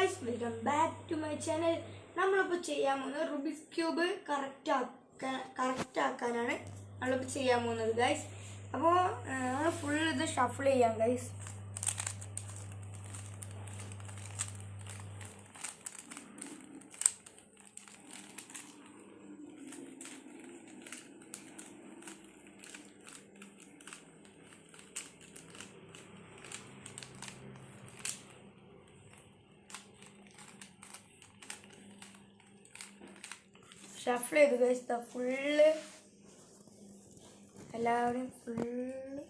guys, welcome back to my channel. നമ്മളിപ്പോൾ ചെയ്യാൻ പോകുന്നത് റുബിക്സ് ക്യൂബ് കറക്റ്റ് ആക്കാനാണ് നമ്മളിപ്പോൾ ചെയ്യാൻ പോകുന്നത് ഗൈസ്. അപ്പോൾ നമ്മൾ ഫുൾ ഇത് ഷഫിൾ ചെയ്യാം ഗൈസ്. ഷഫിൾ ചെയ്ത് ഗൈസ് ഫുള്ള് എല്ലാവരും ഫുള്ള്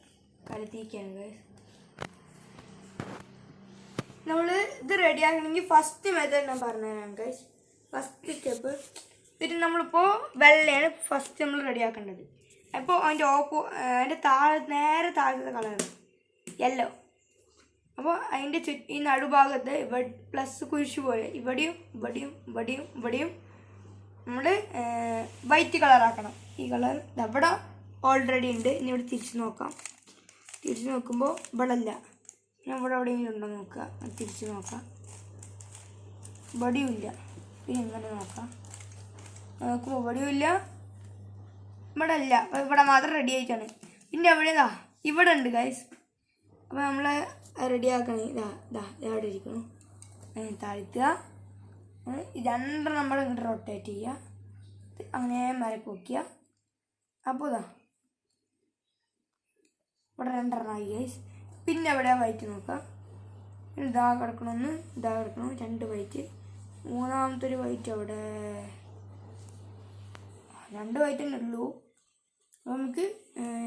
കലത്തിരിക്കുകയാണ് ഗൈസ്. നമ്മൾ ഇത് റെഡിയാക്കണമെങ്കിൽ ഫസ്റ്റ് മെത്തേഡ് ഞാൻ പറഞ്ഞുതരാം ഗൈസ്. ഫസ്റ്റ് സ്റ്റെപ്പ് പിന്നെ നമ്മളിപ്പോൾ വെള്ളയാണ് ഫസ്റ്റ് നമ്മൾ റെഡിയാക്കേണ്ടത്. അപ്പോൾ അതിൻ്റെ നേരെ താഴത്തെ കളറ് യെല്ലോ. അപ്പോൾ അതിൻ്റെ ഈ നടുഭാഗത്ത് പ്ലസ് കുരിശ് പോലെ ഇവിടെയും നമ്മൾ വൈറ്റ് കളറാക്കണം. ഈ കളർ ഇവിടെ ഓൾറെഡി ഉണ്ട്. ഇനി ഇവിടെ തിരിച്ച് നോക്കാം. തിരിച്ച് നോക്കുമ്പോൾ ഇവിടെ അല്ല, ഞാൻ എവിടെയെങ്കിലും ഉണ്ടോ നോക്കുക. തിരിച്ച് നോക്കാം, ഇവിടെയും ഇല്ല. പിന്നെ ഇങ്ങനെ നോക്കാം, നോക്കുമ്പോൾ ഇവിടെയും ഇല്ല, ഇവിടെ അല്ല. ഇവിടെ മാത്രം റെഡി ആയിട്ടാണ്. പിന്നെ എവിടെയാ ഇവിടെ ഉണ്ട് ഗൈസ്. അപ്പോൾ നമ്മൾ റെഡിയാക്കണേ. എവിടെ ഇരിക്കണം, താഴ്ത്തുക. രണ്ടെണ്ണം നമ്മൾ ഇങ്ങോട്ട് റൊട്ടേറ്റ് ചെയ്യുക, അങ്ങനെ മരക്ക് വയ്ക്കുക. അപ്പോൾ ഇവിടെ രണ്ടെണ്ണമായി ഗൈസ്. പിന്നെ എവിടെ വൈറ്റ് നോക്കാം. ഇതാ കിടക്കണമെന്ന്, ഇതാ കിടക്കണം, രണ്ട് വൈറ്റ്. മൂന്നാമത്തെ ഒരു വൈറ്റ് അവിടെ, രണ്ട് വൈറ്റ് തന്നെ ഉള്ളൂ. അപ്പോൾ നമുക്ക്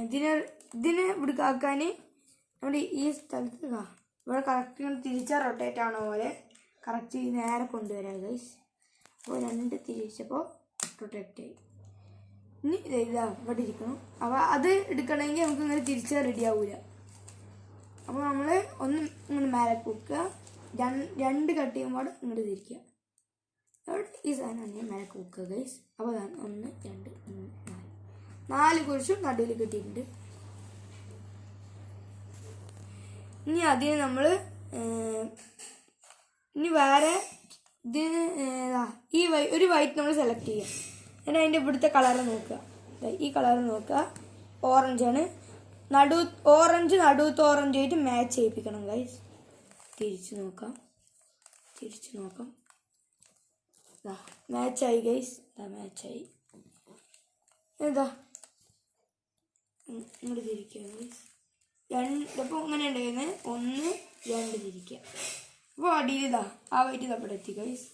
ഇതിനെ ഇവിടെ ആക്കാൻ നമ്മുടെ ഈ സ്ഥലത്ത് ഇവിടെ കറക്റ്റ് ഇങ്ങനെ തിരിച്ചാൽ റൊട്ടേറ്റ് ആണോ പോലെ കറക്റ്റ് നേരെ കൊണ്ടുവരാം ഗൈസ്. അപ്പോൾ രണ്ട് തിരിച്ചപ്പോൾ പ്രൊട്ടക്റ്റ് ആയി. ഇനി ഇതാ ഇവിടെ ഇരിക്കണം. അപ്പോൾ അത് എടുക്കണമെങ്കിൽ നമുക്ക് ഇങ്ങനെ തിരിച്ചാൽ റെഡി ആവില്ല. അപ്പോൾ നമ്മൾ ഒന്ന് ഇങ്ങനെ മേലെ വെക്കുക, രണ്ട് കട്ട് ചെയ്യുമ്പോൾ ഇങ്ങോട്ട് തിരിക്കുക. അവിടെ ഈ സാധനം മേലെ വെക്കുക ഗൈസ്. അപ്പോൾ 1 2 3 4 കുരിശും നടുവിൽ കിട്ടിയിട്ടുണ്ട്. ഇനി അതിന് നമ്മൾ ഇനി വേറെ ഇതിന് ഒരു വൈറ്റ് നമ്മൾ സെലക്ട് ചെയ്യുക. എന്നിട്ട് അതിൻ്റെ ഇവിടുത്തെ കളറ് നോക്കുക. ഈ കളറ് നോക്കുക, ഓറഞ്ചാണ്. ഓറഞ്ച് നടുവത്ത് ഓറഞ്ചായിട്ട് മാച്ച് ചെയ്യിപ്പിക്കണം ഗൈസ്. തിരിച്ച് നോക്കാം, മാച്ചായി ഗൈസ്. മാച്ചായി. ഇങ്ങോട്ട് തിരിക്കുക ഗൈസ്. അപ്പോൾ ഇങ്ങനെ ഉണ്ടായിരുന്നത് 1 2 തിരിക്കുക. അപ്പോൾ അടിയിൽ ആ വൈറ്റ് തപ്പടെ എത്തി ഗൈസ്.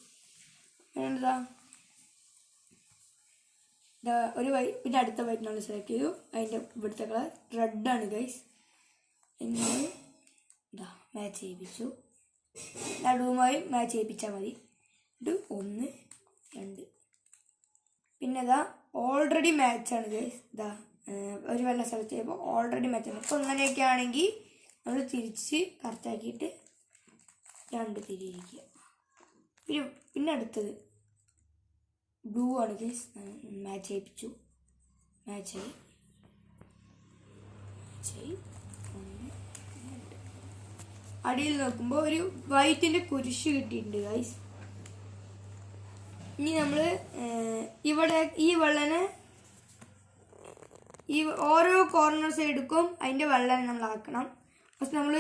പിന്നെ അടുത്ത വൈറ്റ് നമ്മൾ സെലക്ട് ചെയ്തു. അതിൻ്റെ ഇവിടുത്തെ കളർ റെഡാണ് ഗൈസ്. എങ്ങനെ മാച്ച് ചെയ്യിപ്പിച്ചു, നടുവുമായി മാച്ച് ചെയ്യിപ്പിച്ചാൽ മതി. ഇത് 1 2. പിന്നെ ഓൾറെഡി മാച്ചാണ് ഗൈസ്. ഒരു വെള്ള സെലക്ട് ചെയ്യുമ്പോൾ ഓൾറെഡി മാച്ചാണ്. അപ്പോൾ ഇങ്ങനെയൊക്കെ ആണെങ്കിൽ നമ്മൾ തിരിച്ച് കറക്റ്റാക്കിയിട്ട് 2 തിരിയിരിക്കുക. പിന്നെ അടുത്തത് ബ്ലൂ ആണ് ഗൈസ്. മാച്ച് ചെയ്യിപ്പിച്ചു, മാച്ചായി. 1 2. അടിയിൽ നോക്കുമ്പോൾ ഒരു വൈറ്റിൻ്റെ കുരിശ് കിട്ടിയിട്ടുണ്ട് ഗൈസ്. ഇനി നമ്മൾ ഇവിടെ ഈ വെള്ളനെ ഈ ഓരോ കോർണർ സൈഡിലും അതിൻ്റെ വെള്ളം നമ്മൾ ആക്കണം. ഫസ്റ്റ് നമ്മൾ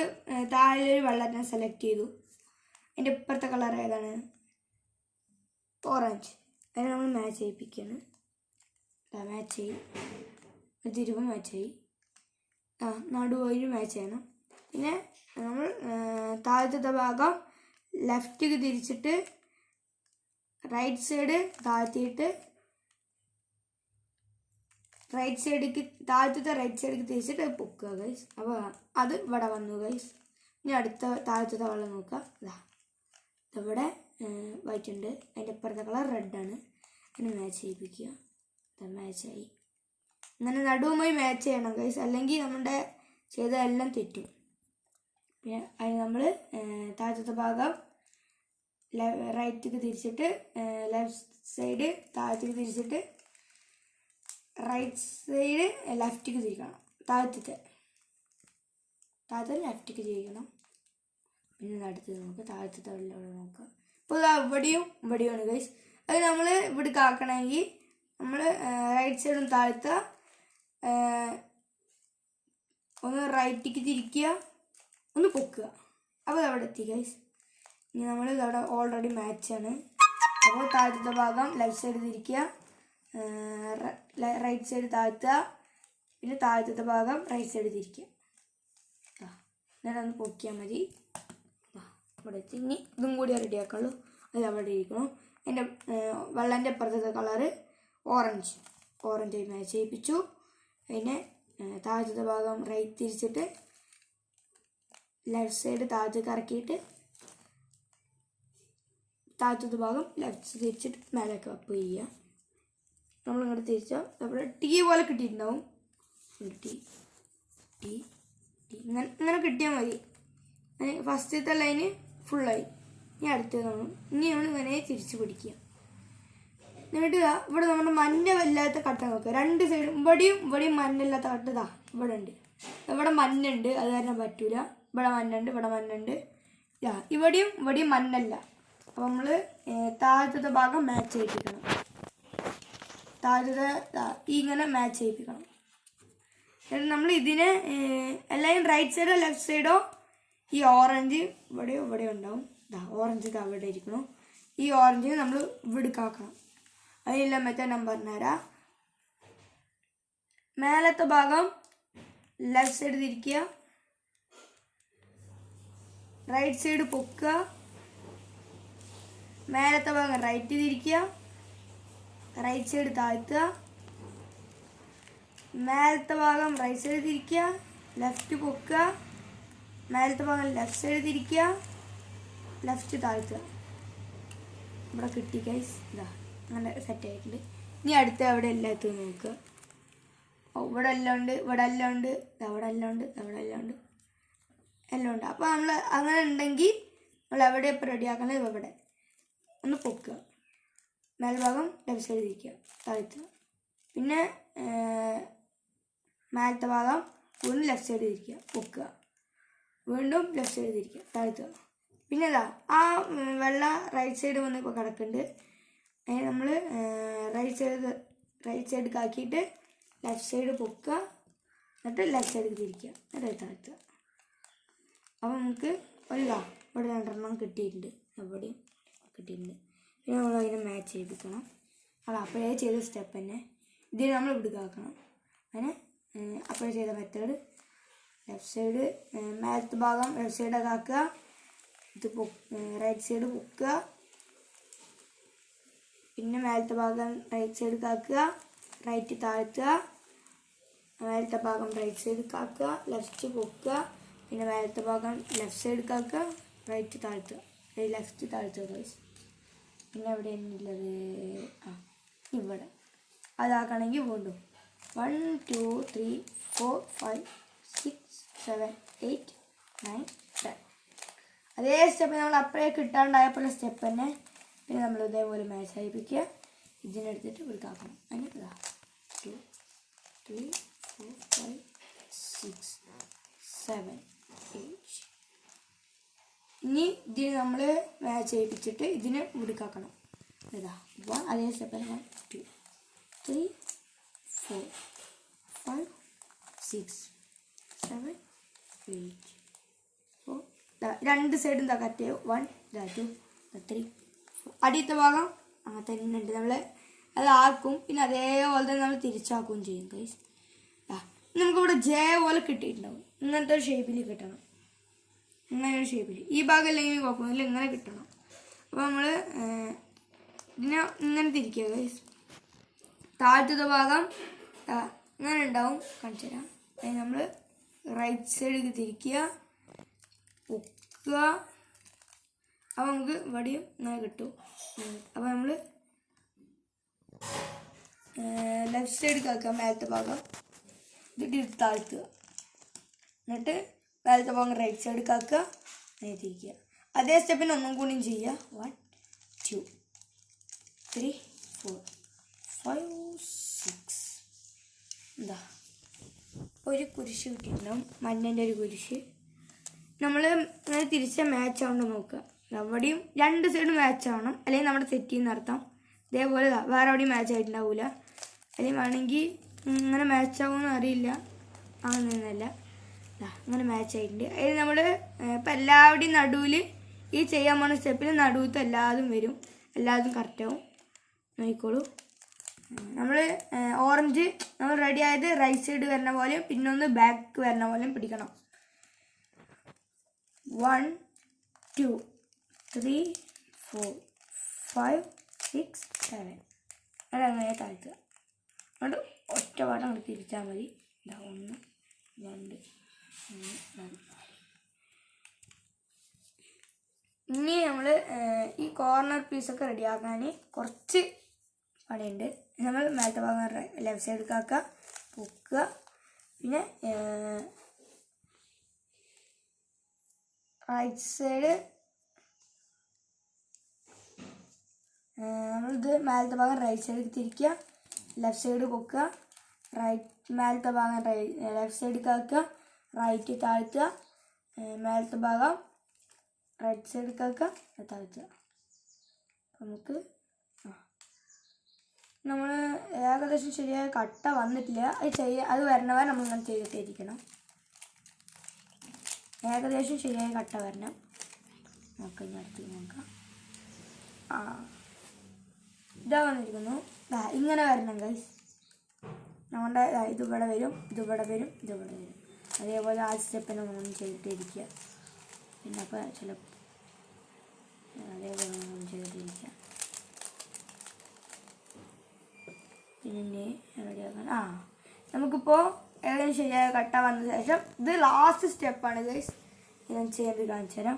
താഴെയൊരു വെള്ളത്തിനെ സെലക്ട് ചെയ്തു. അതിൻ്റെ ഇപ്പുറത്തെ കളർ ഏതാണ്, ഓറഞ്ച്. അതിനെ നമ്മൾ മാച്ച് ചെയ്യിപ്പിക്കുകയാണ്. മാച്ച് ചെയ്യും, തിരുമ്പ് മാച്ചായി. നടുവൊരു മാച്ച് ചെയ്യണം. പിന്നെ നമ്മൾ താഴത്തെ ഭാഗം ലെഫ്റ്റിക്ക് തിരിച്ചിട്ട് റൈറ്റ് സൈഡ് താഴ്ത്തിയിട്ട് താഴത്തെ റൈറ്റ് സൈഡിലേക്ക് തിരിച്ചിട്ട് പൊക്കുക ഗൈസ്. അപ്പോൾ അത് ഇവിടെ വന്നു ഗൈസ്. ഇനി അടുത്ത താഴത്തെ വെള്ളം നോക്കുക. ഇവിടെ വൈറ്റ് ഉണ്ട്, അതിൻ്റെ ഇപ്പുറത്തെ കളർ റെഡാണ്. അതിന് മാച്ച് ചെയ്യിപ്പിക്കുക. മാച്ചായി. അങ്ങനെ നടുവുമായി മാച്ച് ചെയ്യണം ഗൈസ്, അല്ലെങ്കിൽ നമ്മുടെ ചെയ്തതെല്ലാം തെറ്റും. പിന്നെ അതിന് നമ്മൾ താഴത്തെ ഭാഗം റൈറ്റിക്ക് തിരിച്ചിട്ട് ലെഫ്റ്റ് സൈഡ് താഴത്തേക്ക് തിരിച്ചിട്ട് റൈറ്റ് സൈഡ് ലെഫ്റ്റിക്ക് തിരിക്കണം. താഴത്തെ ലെഫ്റ്റിക്ക് തിരിക്കണം. പിന്നെ അടുത്തത് നോക്കുക, താഴത്തെ അവിടെ നോക്കുക. ഇപ്പോൾ ഇവിടെയും ഇവിടെയാണ് ഗൈസ്. അത് നമ്മൾ ഇവിടെ ആക്കണമെങ്കിൽ നമ്മൾ റൈറ്റ് സൈഡും താഴ്ത്തുക, ഒന്ന് റൈറ്റിക്ക് തിരിക്കുക, ഒന്ന് പൊക്കുക. അപ്പോൾ അവിടെ എത്തി ഗൈസ്. ഇനി നമ്മൾ ഇതവിടെ ഓൾറെഡി മാച്ചാണ്. അപ്പോൾ താഴത്തെ ഭാഗം ലെഫ്റ്റ് സൈഡ് തിരിക്കുക, റൈറ്റ് സൈഡ് താഴ്ത്തുക, പിന്നെ താഴത്തെ ഭാഗം റൈറ്റ് സൈഡ് തിരിക്കുക. ഞാനൊന്ന് പൊക്കിയാൽ മതി. ഇവിടെ എത്തി. ഇനി ഇതും കൂടി റെഡിയാക്കുള്ളൂ. അത് അവിടെ ഇരിക്കണം. എൻ്റെ വെള്ളൻ്റെ അപ്പുറത്തെ കളറ് ഓറഞ്ച് മാച്ച് ചെയ്യിപ്പിച്ചു. പിന്നെ താഴത്തെ ഭാഗം റൈറ്റ് തിരിച്ചിട്ട് ലെഫ്റ്റ് സൈഡ് താഴത്തേക്ക് ഇറക്കിയിട്ട് താഴത്തെ ഭാഗം ലെഫ്റ്റ് തിരിച്ചിട്ട് മേലേക്ക് അപ്പ് ചെയ്യുക. നമ്മളിങ്ങോട്ട് തിരിച്ചാൽ അവിടെ ടീ പോലെ കിട്ടിയിട്ടുണ്ടാവും. ടീ ഇങ്ങനെ കിട്ടിയാൽ മതി. ഫസ്റ്റത്തെ ലൈന് ഫുള്ളായി. ഇനി അടുത്തത് നമ്മൾ ഇങ്ങനെ തിരിച്ച് പിടിക്കുക. എന്നിട്ട് ഇവിടെ നമ്മുടെ മഞ്ഞ വല്ലാത്ത കട്ട നോക്കുക. രണ്ട് സൈഡും ഇവിടെയും മഞ്ഞല്ലാത്ത കട്ട ഇവിടെ ഉണ്ട്. ഇവിടെ മഞ്ഞുണ്ട്, അത് കാരണം പറ്റൂല. ഇവിടെ മഞ്ഞുണ്ട്. ഇവിടെയും മഞ്ഞല്ല. അപ്പം നമ്മൾ താഴത്തെ ഭാഗം മാച്ച് ചെയ്യിപ്പിക്കണം. ഇങ്ങനെ മാച്ച് ചെയ്യിപ്പിക്കണം. എന്നിട്ട് നമ്മൾ ഇതിനെ എല്ലാവരും റൈറ്റ് സൈഡോ ലെഫ്റ്റ് സൈഡോ ഈ ഓറഞ്ച് ഇവിടെ ഉണ്ടാവും. ഓറഞ്ച് അവിടെ ഇരിക്കണം. ഈ ഓറഞ്ചിന് നമ്മൾ ഇവിടുക്കാക്കണം. അതിനുള്ള മെത്തേഡ് ഞാൻ പറഞ്ഞുതരാം. മേലത്തെ ഭാഗം ലെഫ്റ്റ് സൈഡ് തിരിക്കുക, റൈറ്റ് സൈഡ് പൊക്കുക, മേലത്തെ ഭാഗം റൈറ്റ് തിരിക്കുക, റൈറ്റ് സൈഡ് താഴ്ത്തുക, മേലത്തെ ഭാഗം റൈറ്റ് സൈഡ് തിരിക്കുക, ലെഫ്റ്റ് പൊക്കുക, മേലത്തെ ഭാഗം ലെഫ്റ്റ് സൈഡ് തിരിക്കുക, ലെഫ്റ്റ് താഴ്ത്തുക. ഇവിടെ കിട്ടി ഗൈസ്. അങ്ങനെ സെറ്റ് ആയിട്ടുണ്ട്. ഇനി അടുത്ത അവിടെ എല്ലാത്തും നോക്കുക. ഇവിടെ എല്ലാം ഉണ്ട്, എല്ലാം ഉണ്ട്. അപ്പോൾ നമ്മൾ അങ്ങനെ ഉണ്ടെങ്കിൽ നമ്മൾ എവിടെ ഇപ്പോൾ റെഡിയാക്കണത് ഇവിടെ ഒന്ന് പൊക്കുക. മേൽഭാഗം ലെഫ്റ്റ് സൈഡ് തിരിക്കുക, താഴ്ത്തുക. പിന്നെ മേലത്തെ ഭാഗം വീണ്ടും ലെഫ്റ്റ് സൈഡ് തിരിക്കുക, പൊക്കുക. വീണ്ടും ലെഫ്റ്റ് സൈഡ് തിരിക്കുക, താഴ്ത്തുക. പിന്നെ ആ വെള്ള റൈറ്റ് സൈഡ് വന്ന് ഇപ്പോൾ കിടക്കുന്നുണ്ട്. അതിന് നമ്മൾ റൈറ്റ് സൈഡ് ആക്കിയിട്ട് ലെഫ്റ്റ് സൈഡ് പൊക്കുക, എന്നിട്ട് ലെഫ്റ്റ് സൈഡ് തിരിക്കുക, എന്നിട്ട് താഴ്ത്തുക. അപ്പോൾ നമുക്ക് ഇവിടെ 2 കിട്ടിയിട്ടുണ്ട്. എവിടെയും കിട്ടിയിട്ടുണ്ട്. പിന്നെ നമ്മൾ അതിനെ മാച്ച് ചെയ്യിപ്പിക്കണം. അത് അപ്പോഴേ ചെയ്ത സ്റ്റെപ്പ് തന്നെ ഇതിന് നമ്മൾ ഇവിടെ ആക്കണം. അങ്ങനെ അപ്പോഴേ ചെയ്ത മെത്തേഡ് ലെഫ്റ്റ് സൈഡ് മേലത്തെ ഭാഗം ലെഫ്റ്റ് സൈഡൊക്കെ ആക്കുക, ഇത് റൈറ്റ് സൈഡ് പൊക്കുക, പിന്നെ മേലത്തെ ഭാഗം റൈറ്റ് സൈഡ് ആക്കുക, റൈറ്റ് താഴ്ത്തുക, മേലത്തെ ഭാഗം റൈറ്റ് സൈഡ് ആക്കുക, ലെഫ്റ്റ് പൊക്കുക, പിന്നെ മേലത്തെ ഭാഗം ലെഫ്റ്റ് സൈഡ് ആക്കുക, റൈറ്റ് താഴ്ത്തുക, ലെഫ്റ്റ് താഴ്ത്തുക. പിന്നെ എവിടെ ഉള്ളത്? ഇവിടെ അതാക്കണമെങ്കിൽ വീണ്ടും 1 2 3 4 5 6 7 8 9 10 അതേ സ്റ്റെപ്പ് നമ്മൾ അപ്പോഴേ കിട്ടാണ്ടായപ്പോൾ സ്റ്റെപ്പ് തന്നെ. പിന്നെ നമ്മൾ ഇതേപോലെ മാച്ച് ചെയ്യിപ്പിക്കുക. ഇതിനെടുത്തിട്ട് ഇവിടുക്കാക്കണം. അതിന് 2 3 4 5 6 7 8. ഇനി ഇതിന് നമ്മൾ മാച്ച് ചെയ്യിപ്പിച്ചിട്ട് ഇതിനെ ഇവിടുക്കാക്കണം. അപ്പോൾ അതേ സ്റ്റെപ്പ് 1 2 3 4 5 6 7 8. അപ്പോൾ രണ്ട് സൈഡും കറ്റ് 1 2 3 4. അടിയത്തെ ഭാഗം അങ്ങനെ തന്നെ ഉണ്ട്. നമ്മൾ അത് ആക്കും. പിന്നെ അതേപോലെ തന്നെ നമ്മൾ തിരിച്ചാക്കുകയും ചെയ്യും ഗൈസ്. നമുക്കിവിടെ ജെ പോലെ കിട്ടിയിട്ടുണ്ടാവും. ഇങ്ങനത്തെ ഒരു ഷേപ്പിൽ കിട്ടണം. ഇങ്ങനെ ഒരു ഷേപ്പിൽ ഈ ഭാഗം അല്ലെങ്കിൽ കുഴപ്പമൊന്നുമില്ല, ഇങ്ങനെ കിട്ടണം. അപ്പോൾ നമ്മൾ ഇതിനെ ഇങ്ങനെ തിരിക്കുക ഗൈസ്. താഴത്തെ ഭാഗം ഇങ്ങനെ ഉണ്ടാവും, കാണിച്ചു തരാം. അതിന് നമ്മൾ റൈറ്റ് സൈഡിലേക്ക് തിരിക്കുക, പൊക്കുക. അപ്പോൾ നമുക്ക് ഇവിടെയും ഇങ്ങനെ കിട്ടും. അപ്പോൾ നമ്മൾ ലെഫ്റ്റ് സൈഡിലേക്ക് ആക്കുക മേലത്തെ ഭാഗം, എന്നിട്ട് താഴ്ത്തുക, എന്നിട്ട് മേലത്തെ ഭാഗം റൈറ്റ് സൈഡിലേക്ക് ആക്കുക, അങ്ങനെ തിരിക്കുക. അതേ സ്റ്റെപ്പിന് ഒന്നും കൂടിയും ചെയ്യുക. 1 2 3 4 5 6. എന്താ ഒരു കുരിശ് കിട്ടിയിട്ടുണ്ടാവും, മഞ്ഞൻ്റെ ഒരു കുരിശ്. നമ്മൾ ഇങ്ങനെ തിരിച്ച മാച്ച് ആവുമ്പോൾ നോക്കുക. എവിടെയും രണ്ട് സൈഡ് മാച്ച് ആവണം, അല്ലെങ്കിൽ നമ്മുടെ സെറ്റ് ചെയ്യുന്ന അർത്ഥം. ഇതേപോലെ വേറെ എവിടെയും മാച്ച് ആയിട്ടുണ്ടാവില്ല. അല്ലെങ്കിൽ വേണമെങ്കിൽ ഇങ്ങനെ മാച്ച് ആവുമെന്ന് അറിയില്ല, അങ്ങനെയൊന്നുമല്ല. അങ്ങനെ മാച്ച് ആയിട്ടുണ്ട്. അതിൽ നമ്മൾ ഇപ്പം എല്ലാവരുടെയും നടുവിൽ ഈ ചെയ്യാൻ പോകുന്ന സ്റ്റെപ്പിൽ നടുവത്ത് എല്ലാതും വരും, എല്ലാതും കറക്റ്റാവും. നോക്കിക്കോളൂ. നമ്മൾ ഓറഞ്ച് നമ്മൾ റെഡി ആയത് റൈറ്റ് സൈഡ് വരുന്ന പോലെയും പിന്നെ ഒന്ന് ബാക്ക് വരുന്ന പോലെയും പിടിക്കണം. 1 2 3 4 5 6 7 അതങ്ങനെ താഴ്ത്തുക. അതുകൊണ്ട് ഒറ്റ പാട്ടം അങ്ങോട്ട് തിരിച്ചാൽ മതി. 1 2 3 4. ഇനി നമ്മൾ ഈ കോർണർ പീസൊക്കെ റെഡിയാക്കാൻ കുറച്ച് പണിയുണ്ട്. നമ്മൾ മേലത്തെ ഭാഗം ലെഫ്റ്റ് സൈഡ് ആക്കുക, പൊക്കുക. പിന്നെ റൈറ്റ് സൈഡ് നമ്മളിത് മേലത്തെ ഭാഗം റൈറ്റ് സൈഡിൽ തിരിക്കുക, ലെഫ്റ്റ് സൈഡ് പൊക്കുക, മേലത്തെ ഭാഗം ലെഫ്റ്റ് സൈഡിൽ ആക്കുക, റൈറ്റ് താഴ്ത്തുക, മേലത്തെ ഭാഗം റൈറ്റ് സൈഡിൽ ആക്കുക, താഴ്ത്തുക. നമുക്ക് നമ്മൾ ഏകദേശം ശരിയായ കട്ട വന്നിട്ടില്ല, അത് വരണവരെ നമ്മളിങ്ങനെ ചെയ്തിട്ടിരിക്കണം. ഏകദേശം ശരിയായ കട്ട വരണം. നോക്കാം, ഇനി അടുത്ത് നോക്കാം. ഇതാ വന്നിരിക്കുന്നു. ഇങ്ങനെ വരണം ഗൈസ്. നമ്മുടെ ഇതിവിടെ വരും, ഇതിവിടെ വരും, ഇതിവിടെ വരും. അതേപോലെ ആ സ്റ്റെപ്പിനെ നമ്മൾ ചെയ്തിട്ടിരിക്കുക. പിന്നെ അപ്പോൾ ചിലപ്പോൾ അതേപോലെ നമ്മൾ ചെയ്തിട്ടിരിക്കുക. പിന്നെ റെഡിയാക്കാൻ നമുക്കിപ്പോൾ ഏകദേശം ശരിയായ കട്ട വന്ന ശേഷം ഇത് ലാസ്റ്റ് സ്റ്റെപ്പാണ് ഗൈസ്. ഞാൻ ചെയ്ത് കാണിച്ചു തരാം.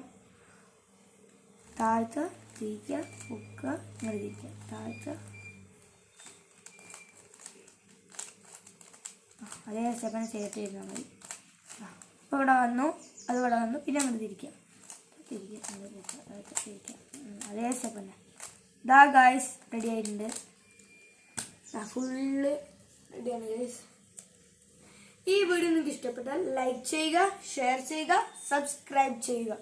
താഴ്ത്തുക, തിരിക്കുക, പൊക്കുക, ഇങ്ങനെ തിരിക്കുക, താഴ്ത്തുക. അതേ സ്റ്റെപ്പിനെ ചെയ്തിട്ടിരുന്നാൽ മതി. ഇപ്പോൾ ഇവിടെ വന്നു, അത് ഇവിടെ വന്നു, പിന്നെ അങ്ങോട്ട് തിരിക്കുക, തിരിക്കുക. അതേ സ്റ്റെപ്പ് തന്നെ. ഇതാ ഗൈസ് റെഡി ആയിട്ടുണ്ട്. ഫുള്ള് റെഡിയാണ് ഗൈസ്. ഈ വീഡിയോ നിങ്ങൾക്ക് ഇഷ്ടപ്പെട്ടാൽ ലൈക്ക് ചെയ്യുക, ഷെയർ ചെയ്യുക, സബ്സ്ക്രൈബ് ചെയ്യുക.